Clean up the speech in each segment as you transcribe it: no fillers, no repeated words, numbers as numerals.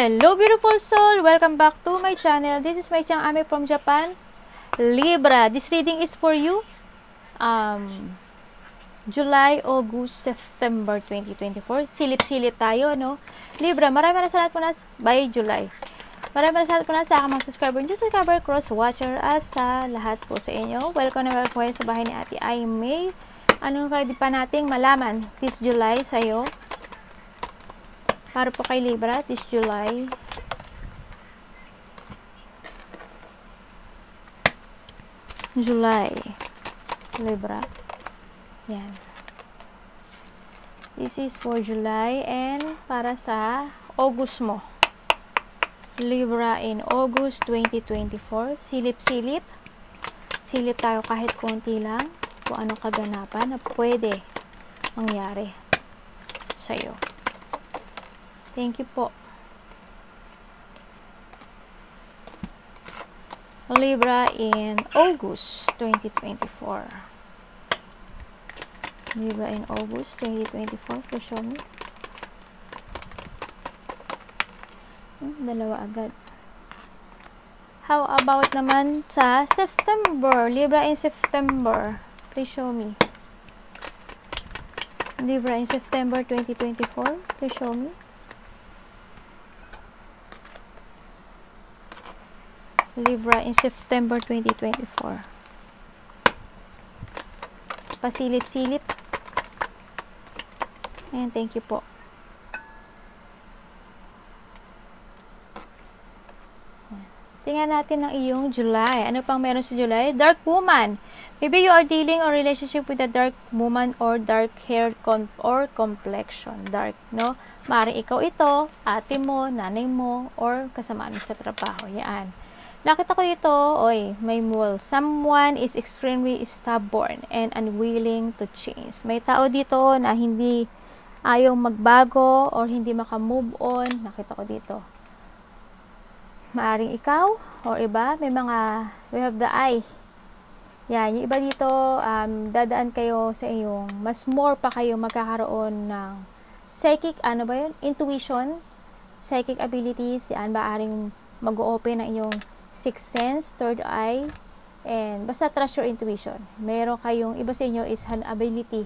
Hello beautiful soul! Welcome back to my channel. This is my Chang Ame from Japan. Libra, this reading is for you. July, August, September 2024. Silip-silip tayo, no? Libra, maraming salamat po na by July. Maraming salamat po na sa aking mga subscriber, new subscriber, cross-watcher, at sa lahat po sa inyo. Welcome na welcome sa bahay ni Ate Ay May. Anong kayo di pa nating malaman this July sa'yo? Para po kay Libra, this July. Libra. Yan. This is for July and para sa August mo. Libra in August 2024. Silip-silip. Silip tayo kahit konti lang kung anong kaganapan na pwede mangyari sa'yo. Thank you po. Libra in August 2024. Libra in August 2024. For show me. Dalawa agad. How about naman sa September? Libra in September. Please show me. Libra in September 2024. Please show me. Libra in September 2024. Pasilip-silip. And thank you po. Tingnan natin ang iyong July. Ano pang meron sa July? Dark woman. Maybe you are dealing or relationship with a dark woman or dark hair or complexion. Dark, no? Maaaring ikaw ito, ate mo, nanay mo, or kasamaan mo sa trabaho. Yan. Nakita ko dito, may mule. Someone is extremely stubborn and unwilling to change. May tao dito na hindi ayaw magbago or hindi makamove on. Nakita ko dito. Maaring ikaw or iba, may mga, we have the eye. Yan, yung iba dito, dadaan kayo sa iyong, mas more pa kayo magkakaroon ng psychic, intuition, psychic abilities. Yan, maaring mag-open ng iyong sixth sense, third eye, and basta trust your intuition. Meron kayong, iba sa inyo is an ability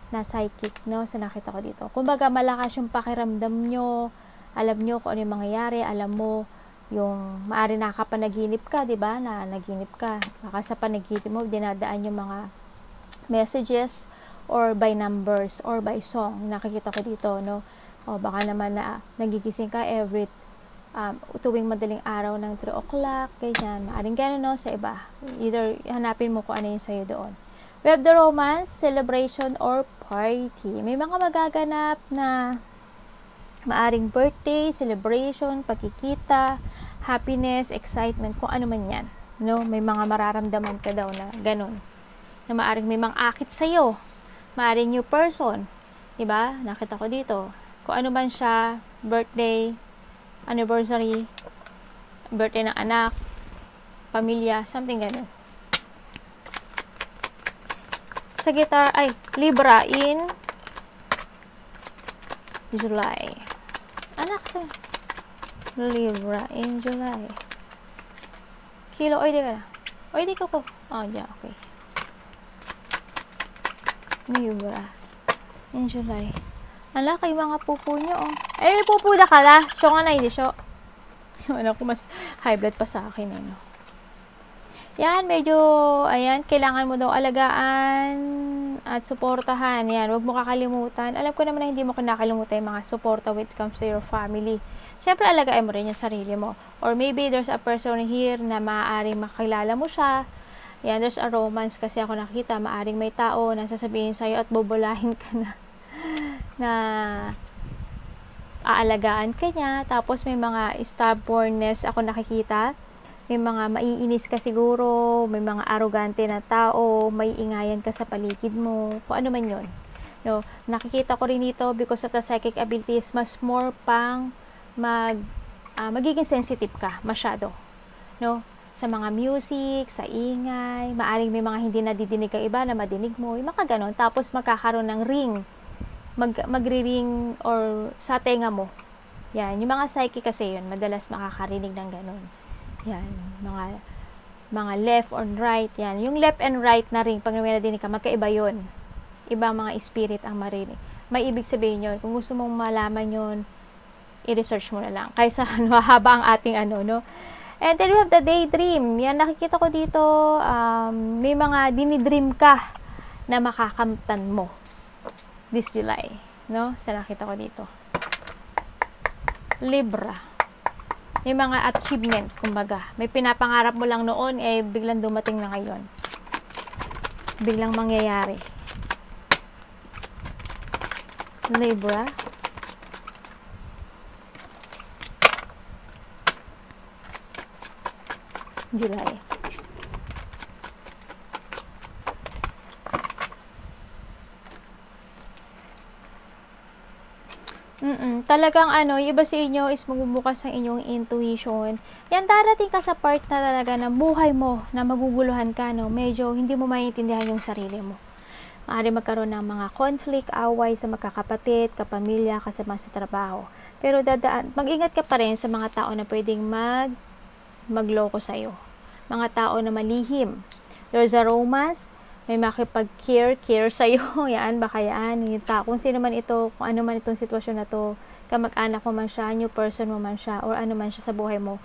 na psychic, no? Sa nakita ko dito. Kumbaga, malakas yung pakiramdam nyo, alam nyo kung ano yung mangyayari, alam mo yung maaari nakapanaginip ka, di ba? Na naginip ka. Baka sa panaginip mo, dinadaan yung mga messages or by numbers or by song. Nakikita ko dito, no? O baka naman na nagigising ka every tuwing madaling araw ng 3 o'clock, ganyan. Maaring gano'n, no, sa iba. Either hanapin mo kung ano yung sa'yo doon. We have the romance, celebration, or party. May mga magaganap na maaring birthday, celebration, pagkikita, happiness, excitement, kung ano man yan. No? May mga mararamdaman ka daw na gano'n. Na maaring may mga akit sa'yo. Maaring new person. Diba? Nakita ko dito. Kung ano man siya, birthday, anniversary, birthday ng anak, pamilya, something ganun. Sa guitar, Libra in July. Anak siya. Libra in July. Kilo, di ka na. Di ko. Diyan, okay. Libra in July. Ala, kayo mga pupo nyo, pupo na ka la. Siyo nga na, hindi siyo. Yung anak ko mas high blood pa sa akin, no? Yan, medyo, kailangan mo daw alagaan at suportahan. Yan, huwag mo kakalimutan. Alam ko naman na hindi mo kinakalimutan yung mga suporta when it comes to your family. Siyempre, alagaan mo rin yung sarili mo. Or maybe there's a person here na maaaring makilala mo siya. Yan, there's a romance kasi ako nakita. Maaaring may tao na sasabihin sa'yo at bubulahin ka na aalagaan ka niya. Tapos may mga stubbornness ako nakikita. May mga maiinis ka siguro, may mga arrogante na tao, may ingayan ka sa paligid mo, kung ano man yun. No, nakikita ko rin dito because of the psychic abilities, mas more pang magiging sensitive ka masyado. No? Sa mga music, sa ingay, maaring may mga hindi nadidinig ang iba na madinig mo, yung mga ganon. Tapos magkakaroon ng ring, magri-ring or sa tenga mo Yan, yung mga psyche kasi yun, madalas makakarinig ng ganun. Yan, mga left or right, yan. Yung left and right na ring, pag nadinig ka, magkaiba yun. Ibang mga spirit ang marinig. May ibig sabihin yun. Kung gusto mong malaman yun, i-research mo na lang. Kaysa haba ang ating no. And then we have the daydream. Yan, nakikita ko dito, may mga dinidream ka na makakamtan mo this July. No? Sa nakita ko dito. Libra. May mga achievement, kumbaga. May pinapangarap mo lang noon, biglang dumating na ngayon. Biglang mangyayari. Libra. July. Talagang yung iba sa inyo is magbubukas ang inyong intuition. Yan, darating ka sa part na talaga na buhay mo, na maguguluhan ka, no? Medyo hindi mo maintindihan yung sarili mo. Maaari magkaroon ng mga conflict, away sa magkakapatid, kapamilya, kasama sa trabaho. Pero mag-ingat ka pa rin sa mga tao na pwedeng magloko sa'yo. Mga tao na malihim. There's a romance, may makipag-care sa'yo. Yan, baka yan. Kung sino man ito, kung ano man itong sitwasyon na to, kamag-anak mo man siya, new person mo man siya, or ano man siya sa buhay mo,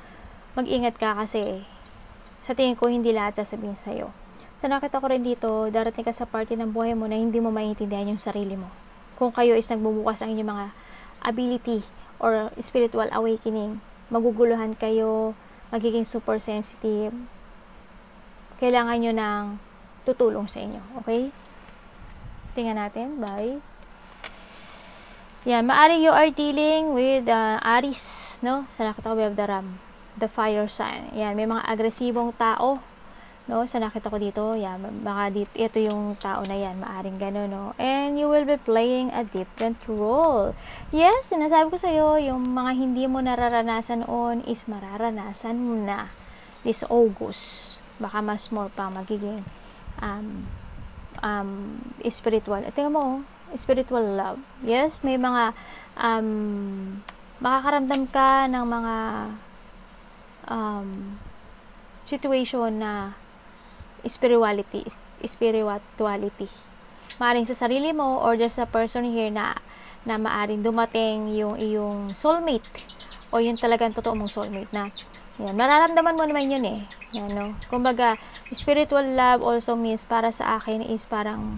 mag-ingat ka kasi sa tingin ko hindi lahat sasabihin sa'yo. Sa nakita ko rin dito, darating ka sa party ng buhay mo na hindi mo maintindihan yung sarili mo. Kung kayo is nagbubukas ang inyong mga ability or spiritual awakening, maguguluhan kayo, magiging super sensitive, kailangan nyo ng tutulong sa inyo. Okay? Tingnan natin. Bye. Yan. Maaari you are dealing with Aries. No? Sa nakita ko, we have the Ram. The fire sign. Yan. May mga agresibong tao. No? Sa nakita ko dito. Yan. Baka dito, ito yung tao na yan. Maaring gano'n. No? And you will be playing a different role. Yes. Sinasabi ko sa'yo, yung mga hindi mo nararanasan noon is mararanasan mo na this August. Baka mas more pa magiging spiritual. Tingnan mo, spiritual love. Yes, may mga makakaramdam ka ng mga situation na spirituality. Maaring sa sarili mo or just sa person here na maaring dumating yung iyong soulmate o yung talagang totoo mong soulmate na yan, mararamdaman mo naman yun yan, no? Kumbaga, spiritual love also means para sa akin is parang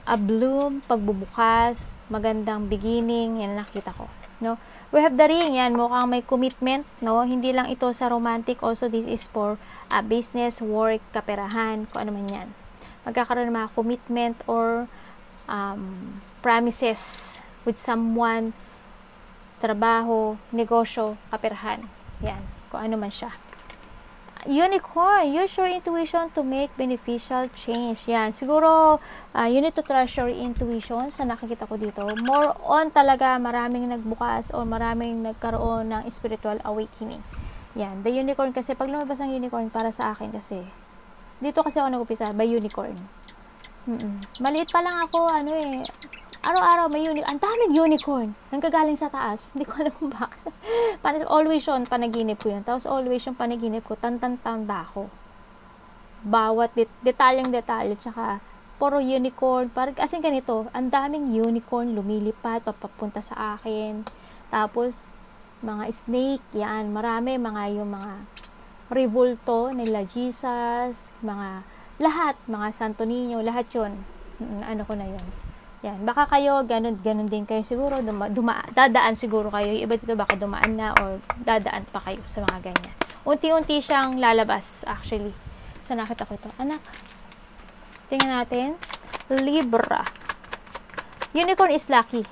a bloom, pagbubukas, magandang beginning, yan nakita ko, no? We have the ring, yan, mukhang may commitment, no? Hindi lang ito sa romantic, also this is for business, work, kaperahan, kung ano man yan. Magkakaroon ng mga commitment or promises with someone, trabaho, negosyo, kaperahan, yan, kung ano man siya. Unicorn, use your intuition to make beneficial change. Yan, siguro you need to trust your intuition sa nakikita ko dito. More on talaga maraming nagbukas o maraming nagkaroon ng spiritual awakening. Yan, the unicorn kasi pag lumabas ang unicorn para sa akin kasi dito kasi ako nag-upisa by unicorn. Maliit pa lang ako, araw-araw may unicorn. Ang daming unicorn. Nanggagaling sa taas. Hindi ko alam kung bakit. Always yun, panaginip ko yun. Tapos always yung panaginip ko, tanda ko. Bawat detalyeng-detalye. Tsaka, puro unicorn. Parang, as in ganito, ang daming unicorn lumilipat, papapunta sa akin. Tapos, mga snake, yan. Marami, yung mga revulto nila Jesus, lahat, mga Santo Niño, lahat yun. Ano ko na yun. Yan, baka kayo, ganun din kayo siguro, dadaan siguro kayo, yung iba dito baka dumaan na or dadaan pa kayo sa mga ganyan. Unti-unti siyang lalabas, actually. Sa nakita ko ito. Anak, tingnan natin. Libra. Unicorn is lucky.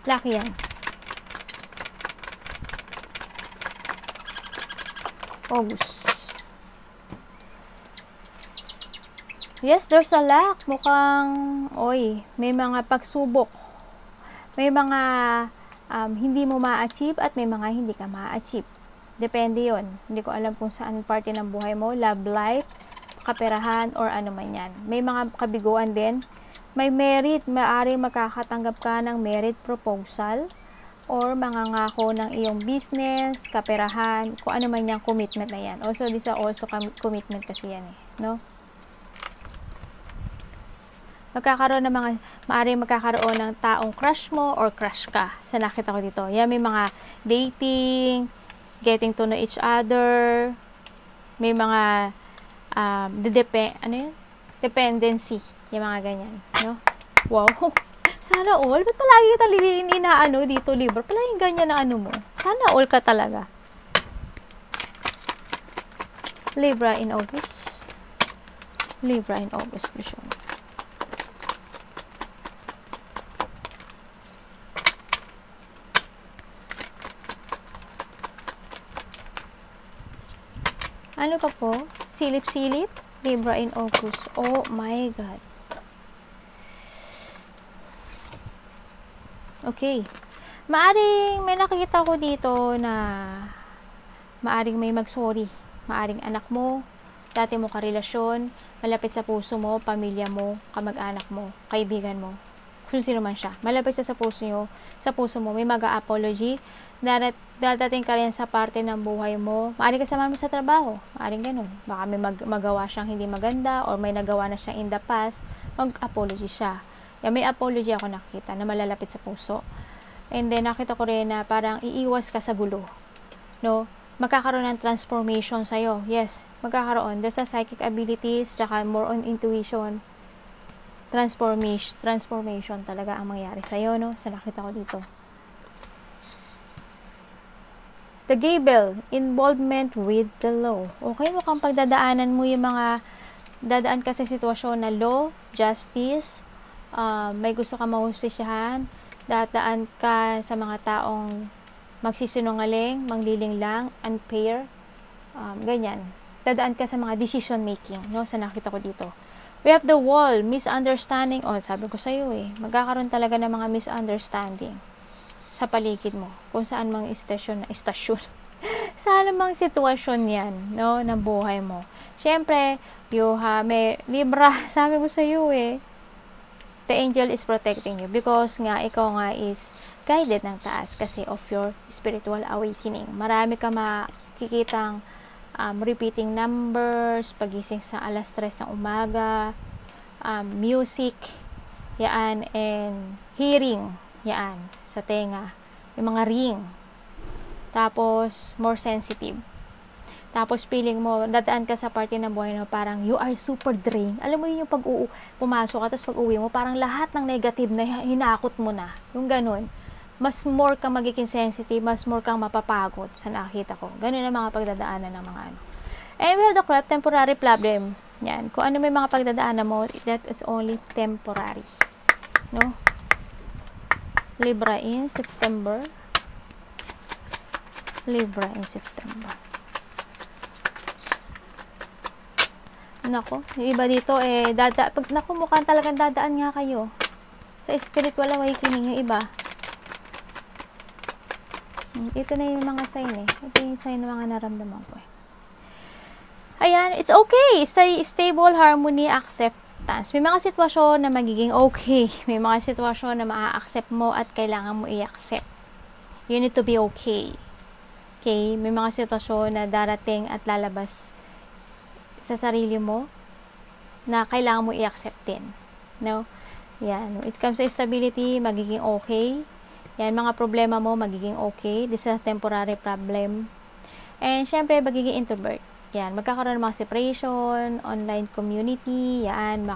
Lucky yan. August. Yes, there's a luck. Mukhang, may mga pagsubok. May mga hindi mo ma-achieve at may mga hindi ka ma-achieve. Depende yon. Hindi ko alam kung saan parte ng buhay mo, love life, kaperahan, or ano man yan. May mga kabiguan din. May merit, maaari makakatanggap ka ng merit proposal or mangangako ng iyong business, kaperahan, kung ano man yung commitment na yan. Also, this is also commitment kasi yan no? Maaaring magkakaroon ng taong crush mo or crush ka. Sa nakita ko dito. Yan, may mga dating, getting to know each other, may mga dependency, yung mga ganyan, no? Wow! Sana all, ba't palagi kita lilini na dito, Libra? Palagi ganyan na mo. Sana all ka talaga. Libra in August. Libra in August, please. Ano pa po? Silip-silip? Libra in August. Oh my God. Okay. Maaring may nakikita ko dito na maaring may mag-sorry. Maaring anak mo, dati mo karelasyon, malapit sa puso mo, pamilya mo, kamag-anak mo, kaibigan mo, kung sino man siya. Malapit sa puso mo, may mag-apology. Dadating ka rin sa parte ng buhay mo. Maaring kasama mo sa trabaho. Maaring ganun. Baka may magawa siyang hindi maganda or may nagawa na siyang in the past, mag-apology siya. Yan, may apology ako nakita na malalapit sa puso. And then, nakita ko rin na parang iiwas ka sa gulo. No? Magkakaroon ng transformation sa'yo. Yes, magkakaroon. There's a psychic abilities, saka more on intuition. Transformation talaga ang mangyari sa'yo, no? Sa nakita ko dito. The Gable, involvement with the law. Okay, mukhang pagdadaanan mo yung mga dadaan ka sa sitwasyon na law, justice, may gusto ka mahustisyahan, dadaan ka sa mga taong magsisinungaling, mangliling lang, unfair, ganyan. Dadaan ka sa mga decision making, no? Sa nakita ko dito. We have the wall, misunderstanding. Sabi ko sa'yo magkakaroon talaga ng mga misunderstanding sa paligid mo, kung saan mang istasyon, saan mang sitwasyon yan, no, ng buhay mo. Siyempre, may Libra, sabi ko sa'yo the angel is protecting you because nga, ikaw nga is guided ng taas kasi of your spiritual awakening. Marami ka makikitang repeating numbers, pagising sa alas 3 ng umaga, music, yan, and hearing, yan, sa tenga, yung mga ring. Tapos, more sensitive. Tapos, feeling mo, dadaan ka sa party ng buhay na parang you are super drained. Alam mo yun yung pumasok ka, tapos pag uwi mo, parang lahat ng negative na hinakot mo na. Yung ganun. Mas more kang magiging sensitive, mas more kang mapapagod sa nakita ko. Ganun ang mga pagdadaanan ng mga And we have the crap, temporary problem. Yan. Kung ano may mga pagdadaanan mo, that is only temporary. No? Libra in September. Libra in September. Nako, yung iba dito mukhang talagang dadaan nga kayo sa spiritual awakening yung iba. Ito na yung mga sign ito yung sign ng mga naramdaman ko Ayan, it's okay. Stable, harmony, acceptance. May mga sitwasyon na magiging okay. May mga sitwasyon na maa-accept mo at kailangan mo i-accept. You need to be okay. Okay? May mga sitwasyon na darating at lalabas sa sarili mo na kailangan mo i-accept din. No? Yan. It comes to stability, magiging okay. Yan, mga problema mo, magiging okay. This is a temporary problem. And, syempre, magiging introvert. Yan, magkakaroon ng mga separation, online community, yan,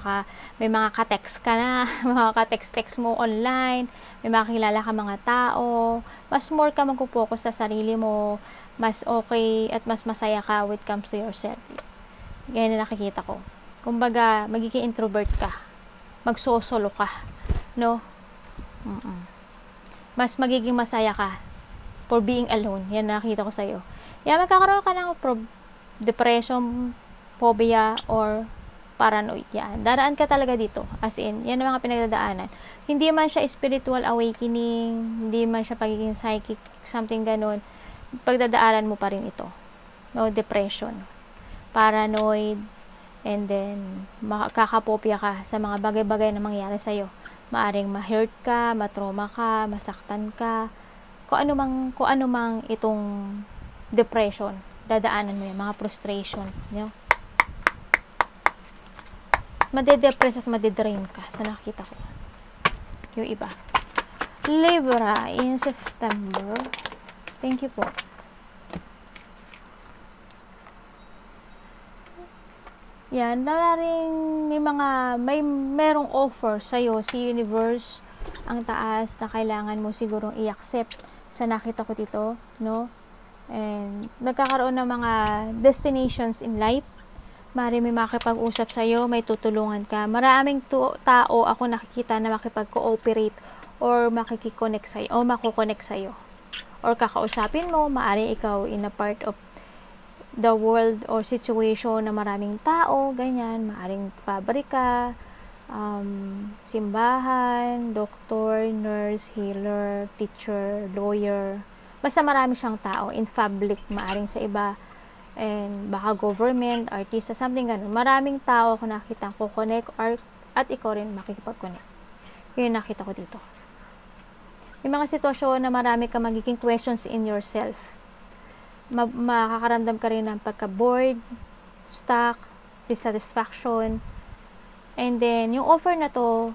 may mga ka-text ka na, mga ka-text mo online, may makakilala ka mga tao, mas more ka magpo-focus sa sarili mo, mas okay at mas masaya ka when it comes to yourself. Ganyan na nakikita ko. Kumbaga, magiging introvert ka, magsosolo ka, no? Mas magiging masaya ka for being alone. Yan nakikita ko sa'yo. Yan, magkakaroon ka ng depression, phobia, or paranoid. Yan. Daraan ka talaga dito. As in, yan ang mga pinagdadaanan. Hindi man siya spiritual awakening, hindi man siya pagiging psychic, something ganun. Pagdadaanan mo pa rin ito. No, depression, paranoid, and then, makakapopia ka sa mga bagay-bagay na mangyayari sa'yo. Maaring ma-hurt ka, matrauma ka, masaktan ka, kung ano mang itong depression, dadaanan mo yan, mga frustration, you know? Madedepress at madedrain ka sa nakita ko. Yung iba. Libra in September. Thank you po. Yan, nararing merong offer sa'yo, si Universe, ang taas na kailangan mo sigurong i-accept sa nakita ko dito, no? And nagkakaroon ng mga destinations in life. Mari may makipag-usap sa'yo, may tutulungan ka. Maraming tao ako nakikita na makipag-cooperate or makikiconnect sa'yo, o makukonect sa'yo. Or kakausapin mo, maari ikaw in a part of the world or situation na maraming tao, ganyan, maaring pabrika, simbahan, doktor, nurse, healer, teacher, lawyer. Basta marami siyang tao in public, maaring sa iba, and baka government, artista, something ganun. Maraming tao ako nakita ko connect at ikaw rin makikipag-connect. Yun nakita ko dito. May mga sitwasyon na marami ka magiging questions in yourself. Makakaramdam ka rin ng pagka-bored, stuck, dissatisfaction. And then, yung offer na to,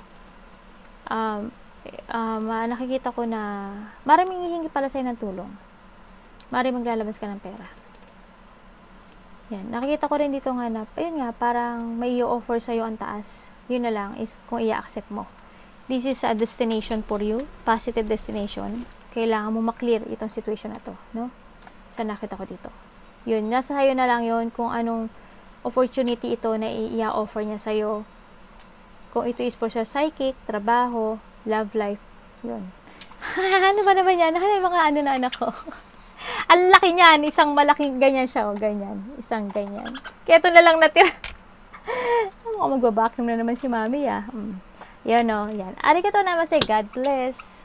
nakikita ko na maraming hihingi pala sa'yo ng tulong. Maraming maglalabas ka ng pera. Yan. Nakikita ko rin dito nga na, ayun nga, parang may i-offer sa'yo ang taas. Yun na lang is kung i-accept mo. This is a destination for you. Positive destination. Kailangan mo maklear itong situation na to. No? Sa nakita ko dito. Yun. Nasa sa'yo na lang yun kung anong opportunity ito na i-offer niya sa'yo. Kung ito is for sa psychic, trabaho, love life. Yun. Ano ba naman yan? Mga ano na anak ko. Ang laki niyan, isang malaking ganyan siya, ganyan, isang ganyan. Kaya ito na lang natira. Mukhang magbabakim na naman si mami, ah. Yan, yan. Arigatou namaste, God bless.